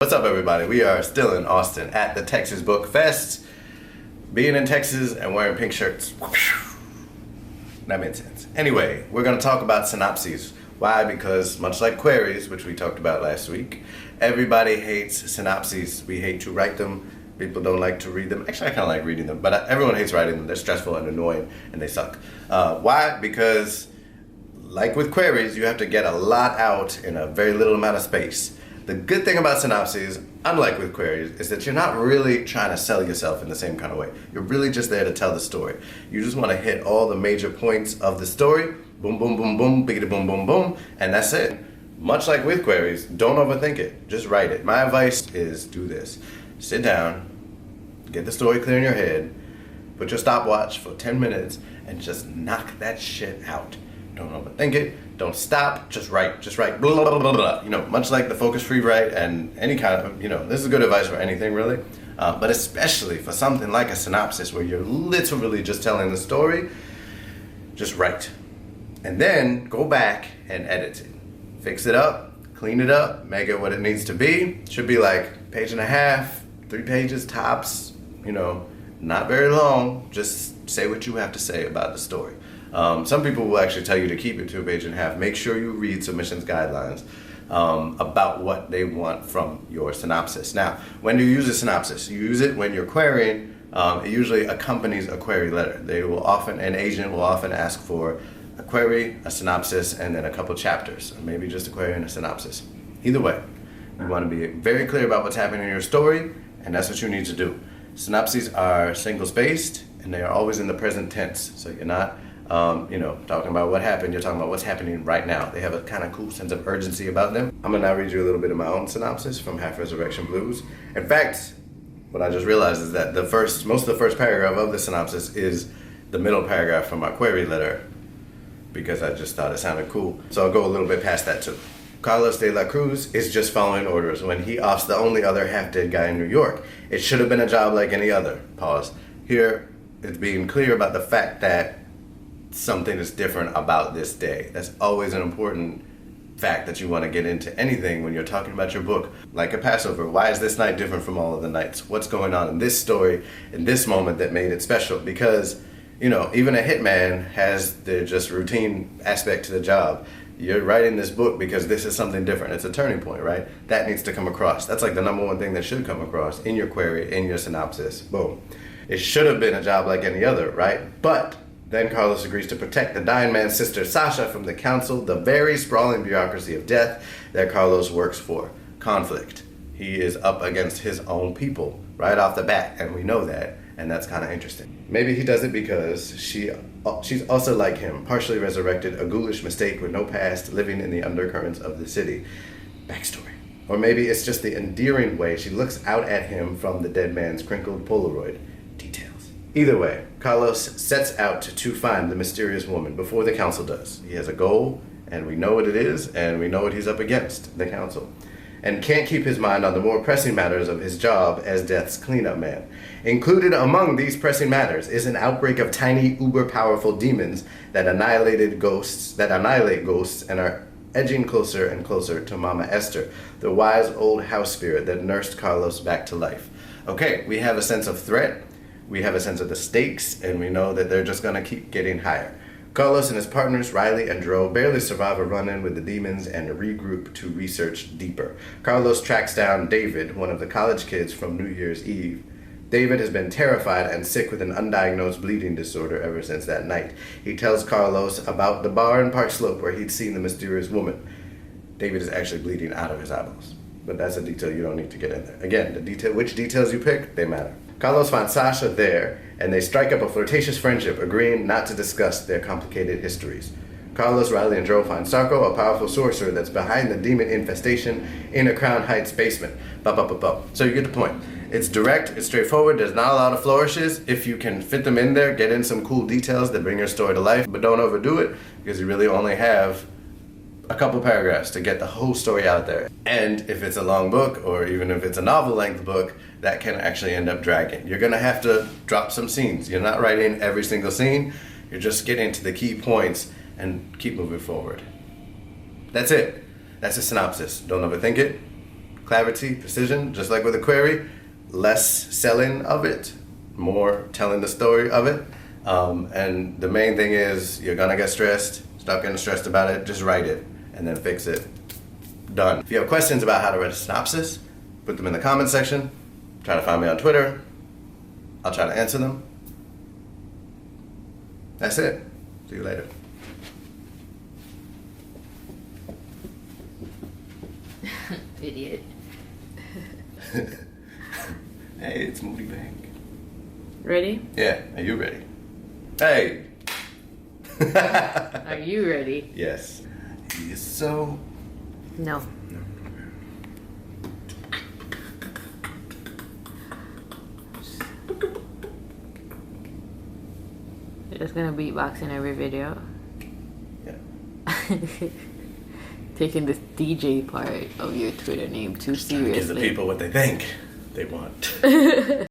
What's up, everybody? We are still in Austin at the Texas Book Fest. Being in Texas and wearing pink shirts, that made sense. Anyway, we're going to talk about synopses. Why? Because much like queries, which we talked about last week, everybody hates synopses. We hate to write them. People don't like to read them. Actually, I kind of like reading them, but everyone hates writing them. They're stressful and annoying, and they suck. Why? Because, like with queries, you have to get a lot out in a very little amount of space. The good thing about synopses, unlike with queries, is that you're not really trying to sell yourself in the same kind of way. You're really just there to tell the story. You just want to hit all the major points of the story, boom, boom, boom, boom, biggity, boom, boom, boom, and that's it. Much like with queries, don't overthink it. Just write it. My advice is do this. Sit down, get the story clear in your head, put your stopwatch for 10 minutes, and just knock that shit out. Don't overthink it. Don't stop. Just write. Blah, blah, blah, blah, blah. You know, much like the focus-free write and any kind of, this is good advice for anything really. But especially for something like a synopsis where you're literally just telling the story, just write. And then go back and edit it. Fix it up, clean it up, make it what it needs to be. Should be like page and a half, 3 pages tops, not very long. Just say what you have to say about the story. Some people will actually tell you to keep it to a page and a half. Make sure you read submissions guidelines about what they want from your synopsis. Now, when do you use a synopsis? You use it when you're querying. It usually accompanies a query letter. An agent will often ask for a query, a synopsis, and then a couple chapters, or maybe just a query and a synopsis. Either way, you want to be very clear about what's happening in your story, and that's what you need to do. Synopses are single-spaced, and they are always in the present tense, so you're not talking about what happened, you're talking about what's happening right now. They have a kind of cool sense of urgency about them. I'm gonna now read you a little bit of my own synopsis from Half Resurrection Blues. In fact, what I just realized is that most of the first paragraph of the synopsis is the middle paragraph from my query letter, because I just thought it sounded cool. So I'll go a little bit past that too. Carlos de la Cruz is just following orders when he offs the only other half-dead guy in New York. It should have been a job like any other. Pause. Here, it's being clear about the fact that something is different about this day. That's always an important fact that you want to get into anything when you're talking about your book. Like a Passover, why is this night different from all of the nights? What's going on in this story, in this moment that made it special? Because, even a hitman has the just routine aspect to the job. You're writing this book because this is something different. It's a turning point, right? That needs to come across. That's like the number one thing that should come across in your query, in your synopsis. Boom. It should have been a job like any other, right? But then Carlos agrees to protect the dying man's sister Sasha from the council, the very sprawling bureaucracy of death that Carlos works for. Conflict. He is up against his own people right off the bat, and we know that, and that's kind of interesting. Maybe he does it because she's also like him, partially resurrected, a ghoulish mistake with no past, living in the undercurrents of the city. Backstory. Or maybe it's just the endearing way she looks out at him from the dead man's crinkled Polaroid. Details. Either way, Carlos sets out to find the mysterious woman before the council does. He has a goal, and we know what it is, and we know what he's up against, the council, and can't keep his mind on the more pressing matters of his job as Death's cleanup man. Included among these pressing matters is an outbreak of tiny, uber-powerful demons that annihilate ghosts and are edging closer and closer to Mama Esther, the wise old house spirit that nursed Carlos back to life. Okay, we have a sense of threat. We have a sense of the stakes, and we know that they're just going to keep getting higher. Carlos and his partners, Riley and Dro, barely survive a run-in with the demons and regroup to research deeper. Carlos tracks down David, one of the college kids from New Year's Eve. David has been terrified and sick with an undiagnosed bleeding disorder ever since that night. He tells Carlos about the bar in Park Slope where he'd seen the mysterious woman. David is actually bleeding out of his eyeballs. But that's a detail you don't need to get in there. Again, which details you pick, they matter. Carlos finds Sasha there, and they strike up a flirtatious friendship, agreeing not to discuss their complicated histories. Carlos, Riley, and Dro find Sarko, a powerful sorcerer that's behind the demon infestation in a Crown Heights basement. So you get the point. It's direct, it's straightforward, there's not a lot of flourishes. If you can fit them in there, get in some cool details that bring your story to life, but don't overdo it, because you really only have a couple paragraphs to get the whole story out there. And if it's a long book, or even if it's a novel-length book, that can actually end up dragging. You're gonna have to drop some scenes. You're not writing every single scene, you're just getting to the key points and keep moving forward. That's it. That's a synopsis. Don't overthink it. clarity, precision, just like with a query. Less selling of it, more telling the story of it. And the main thing is you're gonna get stressed. Stop getting stressed about it. Just write it and then fix it. Done. If you have questions about how to write a synopsis, put them in the comment section. Try to find me on Twitter. I'll try to answer them. That's it. See you later. Idiot. Hey, it's Moody Bank. Ready? Yeah, are you ready? Hey! Are you ready? Yes. He is so... No. You're just gonna beatbox in every video. Yeah. Taking this DJ part of your Twitter name too seriously. Give the people what they think they want.